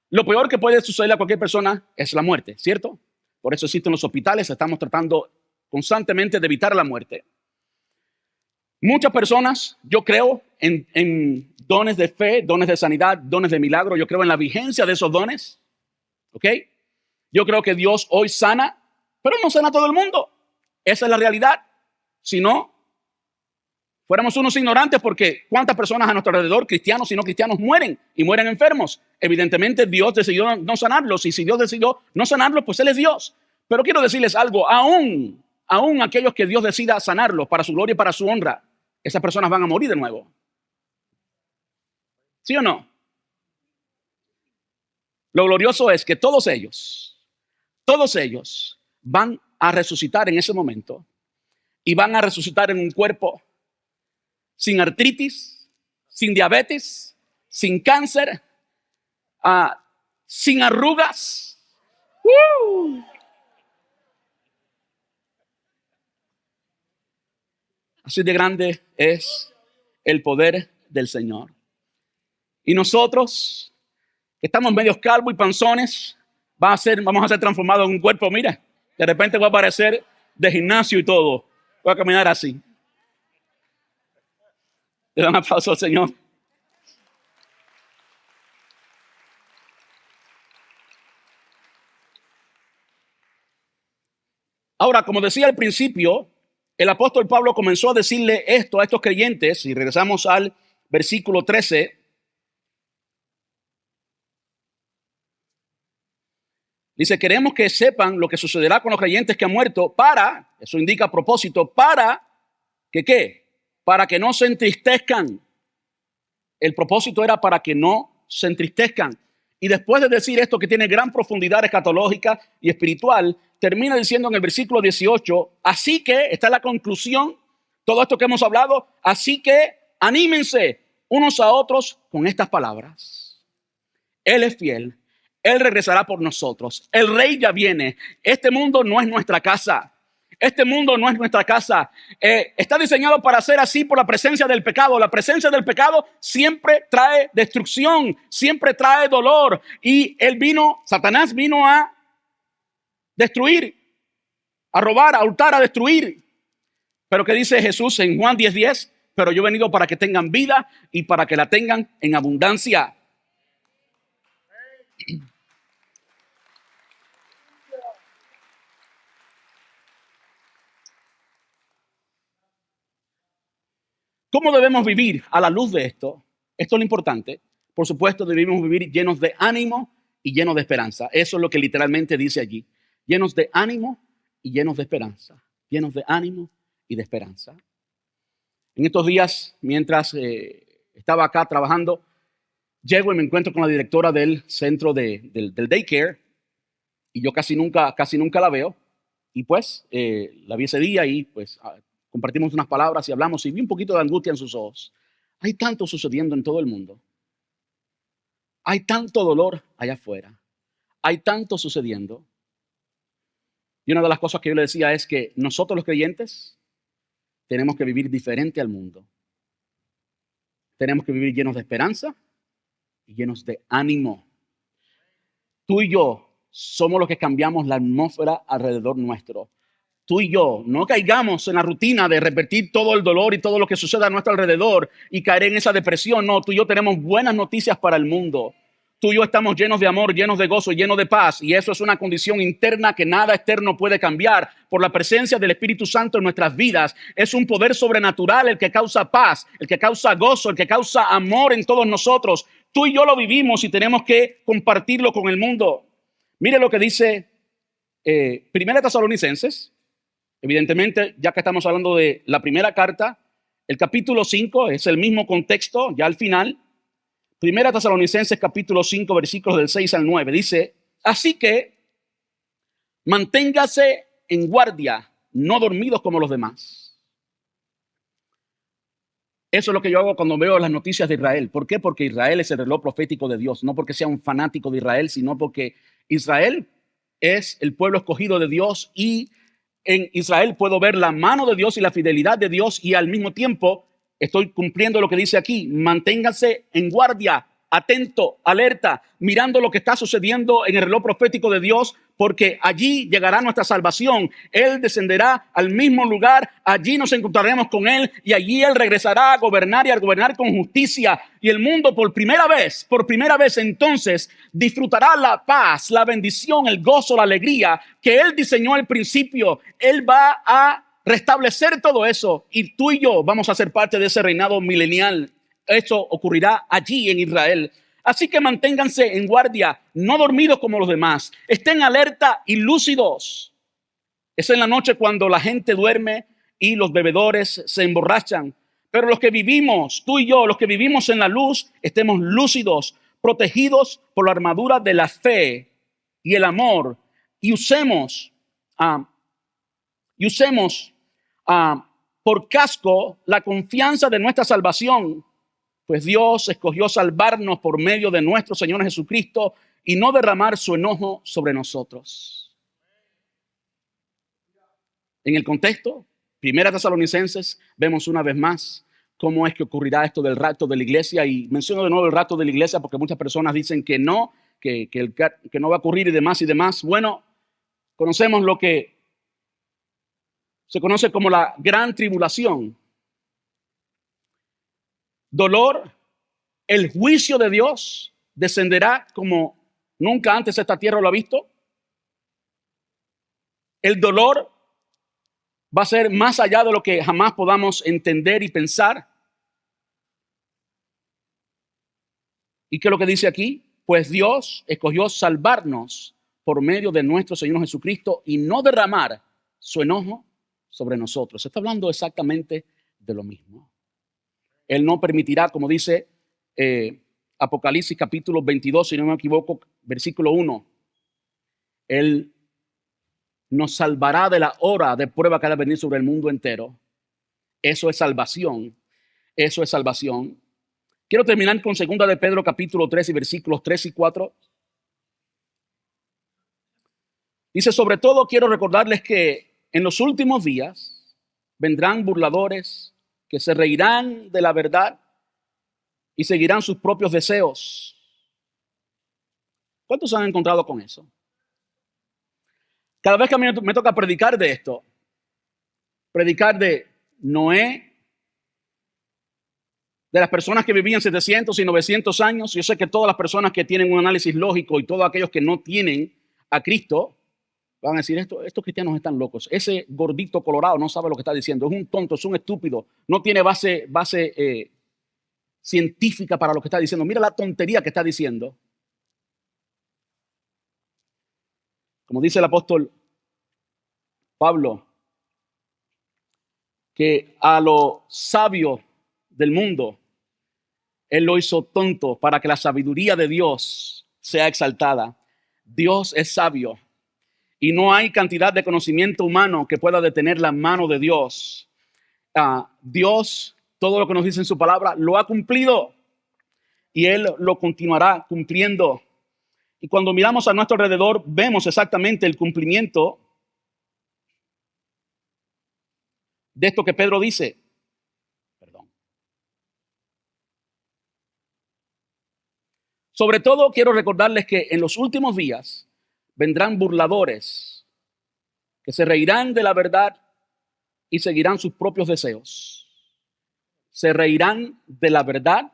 Lo peor que puede suceder a cualquier persona es la muerte, ¿cierto? Por eso existen los hospitales, estamos tratando constantemente de evitar la muerte. Muchas personas, yo creo en dones de fe, dones de sanidad, dones de milagro. Yo creo en la vigencia de esos dones, ¿ok? Yo creo que Dios hoy sana, pero no sana a todo el mundo. Esa es la realidad. Si no, fuéramos unos ignorantes, porque ¿cuántas personas a nuestro alrededor, cristianos y no cristianos, mueren y mueren enfermos? Evidentemente Dios decidió no sanarlos, y si Dios decidió no sanarlos, pues Él es Dios. Pero quiero decirles algo: aún aquellos que Dios decida sanarlos para su gloria y para su honra, esas personas van a morir de nuevo. ¿Sí o no? Lo glorioso es que todos ellos van a resucitar en ese momento, y van a resucitar en un cuerpo sin artritis, sin diabetes, sin cáncer, sin arrugas. Así de grande es el poder del Señor. Y nosotros, que estamos medios calvos y panzones, vamos a ser transformados en un cuerpo. Mira, de repente voy a aparecer de gimnasio y todo. Voy a caminar así. Le dan un aplauso al Señor. Ahora, como decía al principio, el apóstol Pablo comenzó a decirle esto a estos creyentes, y regresamos al versículo 13. Dice: queremos que sepan lo que sucederá con los creyentes que han muerto, eso indica propósito, para que ¿qué? Para que no se entristezcan. El propósito era para que no se entristezcan. Y después de decir esto, que tiene gran profundidad escatológica y espiritual, termina diciendo en el versículo 18, así que, esta es la conclusión, todo esto que hemos hablado, así que anímense unos a otros con estas palabras: Él es fiel, Él regresará por nosotros, el Rey ya viene, este mundo no es nuestra casa. Este mundo no es nuestra casa. Está diseñado para ser así por la presencia del pecado. La presencia del pecado siempre trae destrucción, siempre trae dolor. Y Satanás vino a destruir, a robar, a hurtar, a destruir. Pero ¿qué dice Jesús en Juan 10:10? pero yo he venido para que tengan vida y para que la tengan en abundancia. ¿Cómo debemos vivir a la luz de esto? Esto es lo importante. Por supuesto, debemos vivir llenos de ánimo y llenos de esperanza. Eso es lo que literalmente dice allí. Llenos de ánimo y llenos de esperanza. Llenos de ánimo y de esperanza. En estos días, mientras estaba acá trabajando, llego y me encuentro con la directora del centro del daycare y yo casi nunca la veo. Y pues la vi ese día y pues compartimos unas palabras y hablamos y vi un poquito de angustia en sus ojos. Hay tanto sucediendo en todo el mundo. Hay tanto dolor allá afuera. Hay tanto sucediendo. Y una de las cosas que yo le decía es que nosotros los creyentes tenemos que vivir diferente al mundo. Tenemos que vivir llenos de esperanza y llenos de ánimo. Tú y yo somos los que cambiamos la atmósfera alrededor nuestro. Tú y yo no caigamos en la rutina de repetir todo el dolor y todo lo que sucede a nuestro alrededor y caer en esa depresión. No, tú y yo tenemos buenas noticias para el mundo. Tú y yo estamos llenos de amor, llenos de gozo, llenos de paz. Y eso es una condición interna que nada externo puede cambiar. Por la presencia del Espíritu Santo en nuestras vidas. Es un poder sobrenatural el que causa paz, el que causa gozo, el que causa amor en todos nosotros. Tú y yo lo vivimos y tenemos que compartirlo con el mundo. Mire lo que dice Primera Tesalonicenses. Evidentemente, ya que estamos hablando de la primera carta, el capítulo 5 es el mismo contexto, ya al final. Primera Tesalonicenses capítulo 5, versículos del 6 al 9. Dice, así que manténgase en guardia, no dormidos como los demás. Eso es lo que yo hago cuando veo las noticias de Israel. ¿Por qué? Porque Israel es el reloj profético de Dios. No porque sea un fanático de Israel, sino porque Israel es el pueblo escogido de Dios y en Israel puedo ver la mano de Dios y la fidelidad de Dios y al mismo tiempo estoy cumpliendo lo que dice aquí. Manténganse en guardia, atento, alerta, mirando lo que está sucediendo en el reloj profético de Dios, porque allí llegará nuestra salvación. Él descenderá al mismo lugar, allí nos encontraremos con Él y allí Él regresará a gobernar y a gobernar con justicia. Y el mundo por primera vez entonces disfrutará la paz, la bendición, el gozo, la alegría que Él diseñó al principio. Él va a restablecer todo eso y tú y yo vamos a ser parte de ese reinado milenial. Eso ocurrirá allí en Israel. Así que manténganse en guardia, no dormidos como los demás. Estén alerta y lúcidos. Es en la noche cuando la gente duerme y los bebedores se emborrachan. Pero los que vivimos, tú y yo, los que vivimos en la luz, estemos lúcidos, protegidos por la armadura de la fe y el amor. Y usemos por casco la confianza de nuestra salvación. Pues Dios escogió salvarnos por medio de nuestro Señor Jesucristo y no derramar su enojo sobre nosotros. En el contexto, Primera Tesalonicenses, vemos una vez más cómo es que ocurrirá esto del rapto de la iglesia. Y menciono de nuevo el rapto de la iglesia porque muchas personas dicen que no, que no va a ocurrir y demás y demás. Bueno, conocemos lo que se conoce como la gran tribulación. Dolor, el juicio de Dios descenderá como nunca antes esta tierra lo ha visto. El dolor va a ser más allá de lo que jamás podamos entender y pensar. ¿Y qué es lo que dice aquí? Pues Dios escogió salvarnos por medio de nuestro Señor Jesucristo y no derramar su enojo sobre nosotros. Se está hablando exactamente de lo mismo. Él no permitirá, como dice Apocalipsis capítulo 22, si no me equivoco, versículo 1. Él nos salvará de la hora de prueba que ha de venir sobre el mundo entero. Eso es salvación. Eso es salvación. Quiero terminar con 2 de Pedro capítulo 3 y versículos 3 y 4. Dice, sobre todo quiero recordarles que en los últimos días vendrán burladores que se reirán de la verdad y seguirán sus propios deseos. ¿Cuántos se han encontrado con eso? Cada vez que a mí me toca predicar de esto, predicar de Noé, de las personas que vivían 700 y 900 años. Yo sé que todas las personas que tienen un análisis lógico y todos aquellos que no tienen a Cristo van a decir, estos cristianos están locos. Ese gordito colorado no sabe lo que está diciendo. Es un tonto, es un estúpido. No tiene base científica para lo que está diciendo. Mira la tontería que está diciendo. Como dice el apóstol Pablo, que a lo sabio del mundo, Él lo hizo tonto para que la sabiduría de Dios sea exaltada. Dios es sabio y no hay cantidad de conocimiento humano que pueda detener la mano de Dios. Dios, todo lo que nos dice en su palabra, lo ha cumplido y Él lo continuará cumpliendo. Y cuando miramos a nuestro alrededor, vemos exactamente el cumplimiento de esto que Pedro dice. Sobre todo, quiero recordarles que en los últimos días vendrán burladores que se reirán de la verdad y seguirán sus propios deseos. Se reirán de la verdad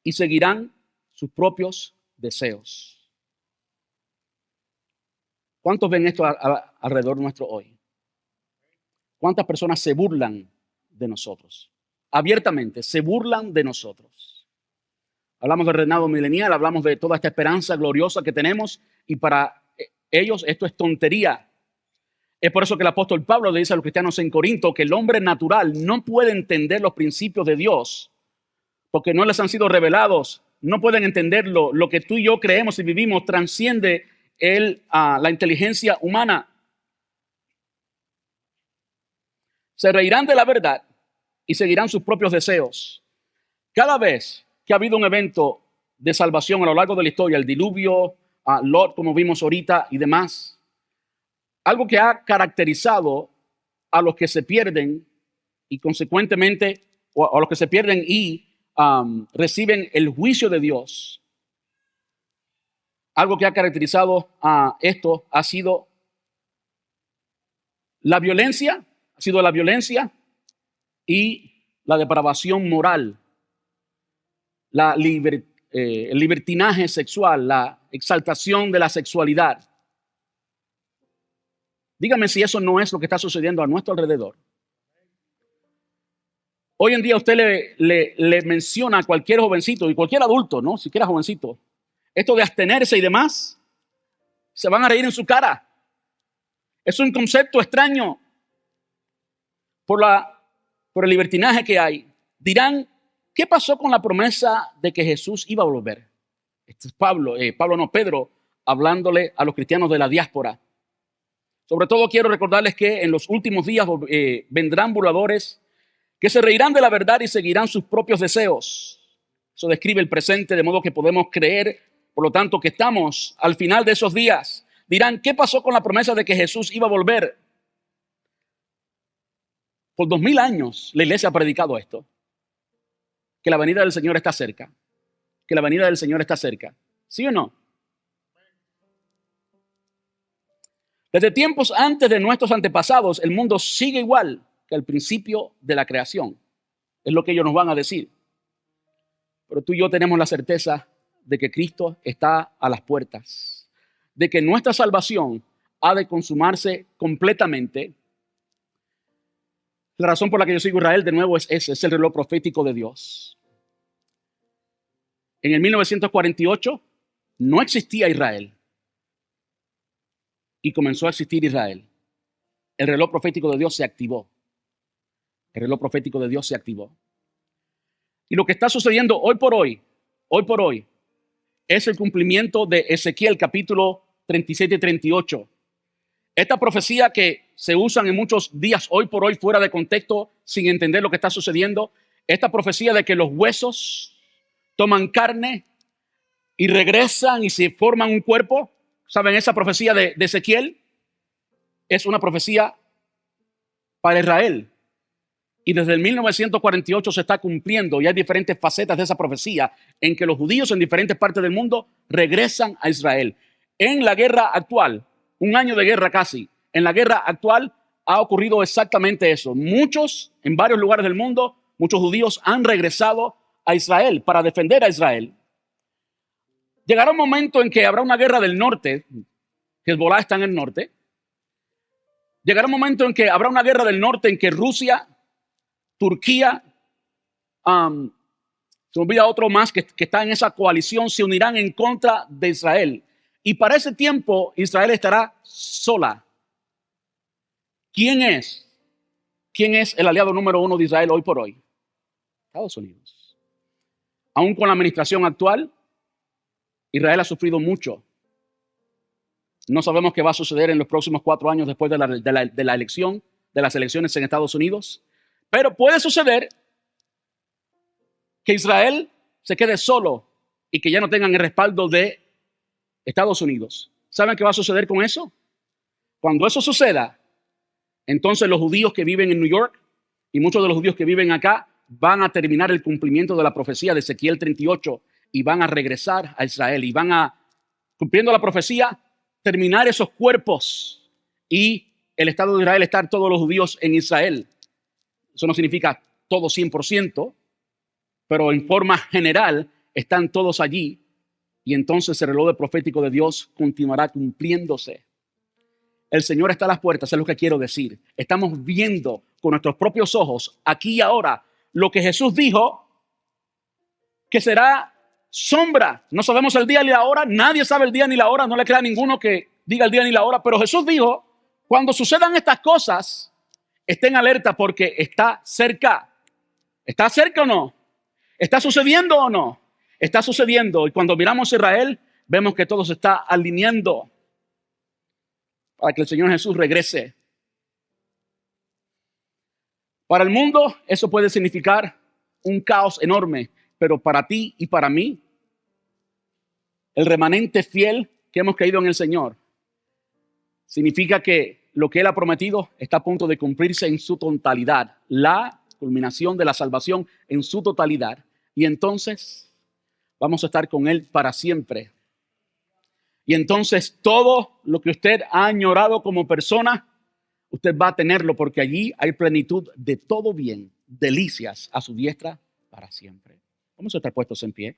y seguirán sus propios deseos. ¿Cuántos ven esto alrededor nuestro hoy? ¿Cuántas personas se burlan de nosotros? Abiertamente, se burlan de nosotros. Hablamos del reinado milenial, hablamos de toda esta esperanza gloriosa que tenemos y para ellos esto es tontería. Es por eso que el apóstol Pablo le dice a los cristianos en Corinto que el hombre natural no puede entender los principios de Dios porque no les han sido revelados, no pueden entenderlo. Lo que tú y yo creemos y vivimos transciende la inteligencia humana. Se reirán de la verdad y seguirán sus propios deseos. Cada vez que ha habido un evento de salvación a lo largo de la historia, el diluvio, Lot, como vimos ahorita y demás, algo que ha caracterizado a los que se pierden y consecuentemente, o a los que se pierden y reciben el juicio de Dios, algo que ha caracterizado a esto ha sido la violencia, y la depravación moral, el libertinaje sexual, la exaltación de la sexualidad. Dígame si eso no es lo que está sucediendo a nuestro alrededor. Hoy en día usted le menciona a cualquier jovencito y cualquier adulto, ¿no? Siquiera jovencito, esto de abstenerse y demás, se van a reír en su cara. Es un concepto extraño por el libertinaje que hay. Dirán, ¿qué pasó con la promesa de que Jesús iba a volver? Este es Pedro, hablándole a los cristianos de la diáspora. Sobre todo quiero recordarles que en los últimos días vendrán burladores que se reirán de la verdad y seguirán sus propios deseos. Eso describe el presente, de modo que podemos creer, por lo tanto, que estamos al final de esos días. Dirán, ¿qué pasó con la promesa de que Jesús iba a volver? Por 2000 años la iglesia ha predicado esto, que la venida del Señor está cerca, que la venida del Señor está cerca. ¿Sí o no? Desde tiempos antes de nuestros antepasados, el mundo sigue igual que al principio de la creación. Es lo que ellos nos van a decir. Pero tú y yo tenemos la certeza de que Cristo está a las puertas, de que nuestra salvación ha de consumarse completamente. La razón por la que yo sigo a Israel de nuevo es el reloj profético de Dios. En el 1948 no existía Israel y comenzó a existir Israel. El reloj profético de Dios se activó. El reloj profético de Dios se activó. Y lo que está sucediendo hoy por hoy, es el cumplimiento de Ezequiel capítulo 37 y 38. Esta profecía que se usan en muchos días hoy por hoy fuera de contexto, sin entender lo que está sucediendo. Esta profecía de que los huesos toman carne y regresan y se forman un cuerpo. ¿Saben? Esa profecía de Ezequiel es una profecía para Israel. Y desde el 1948 se está cumpliendo y hay diferentes facetas de esa profecía en que los judíos en diferentes partes del mundo regresan a Israel. En la guerra actual, un año de guerra casi, en la guerra actual ha ocurrido exactamente eso. Muchos, en varios lugares del mundo, muchos judíos han regresado a Israel para defender a Israel. Llegará un momento en que habrá una guerra del norte. Hezbollah está en el norte. Llegará un momento en que habrá una guerra del norte en que Rusia, Turquía, se olvida otro más que está en esa coalición, se unirán en contra de Israel. Y para ese tiempo Israel estará sola. ¿Quién es? ¿Quién es el aliado número uno de Israel hoy por hoy? Estados Unidos. Aún con la administración actual, Israel ha sufrido mucho. No sabemos qué va a suceder en los próximos 4 años después de la elección, de las elecciones en Estados Unidos. Pero puede suceder que Israel se quede solo y que ya no tengan el respaldo de Estados Unidos. ¿Saben qué va a suceder con eso? Cuando eso suceda, entonces los judíos que viven en New York y muchos de los judíos que viven acá van a terminar el cumplimiento de la profecía de Ezequiel 38 y van a regresar a Israel y van a, cumpliendo la profecía, terminar esos cuerpos y el Estado de Israel estar todos los judíos en Israel. Eso no significa todo 100%, pero en forma general están todos allí y entonces el reloj profético de Dios continuará cumpliéndose. El Señor está a las puertas, es lo que quiero decir. Estamos viendo con nuestros propios ojos, aquí y ahora, lo que Jesús dijo, que será sombra. No sabemos el día ni la hora, nadie sabe el día ni la hora, no le crea a ninguno que diga el día ni la hora, pero Jesús dijo, cuando sucedan estas cosas, estén alerta porque está cerca. ¿Está cerca o no? ¿Está sucediendo o no? Está sucediendo. Y cuando miramos a Israel, vemos que todo se está alineando para que el Señor Jesús regrese. Para el mundo, eso puede significar un caos enorme, pero para ti y para mí, el remanente fiel que hemos creído en el Señor, significa que lo que Él ha prometido está a punto de cumplirse en su totalidad. La culminación de la salvación en su totalidad. Y entonces vamos a estar con Él para siempre. Y entonces todo lo que usted ha añorado como persona, usted va a tenerlo porque allí hay plenitud de todo bien, delicias a su diestra para siempre. Vamos a estar puestos en pie.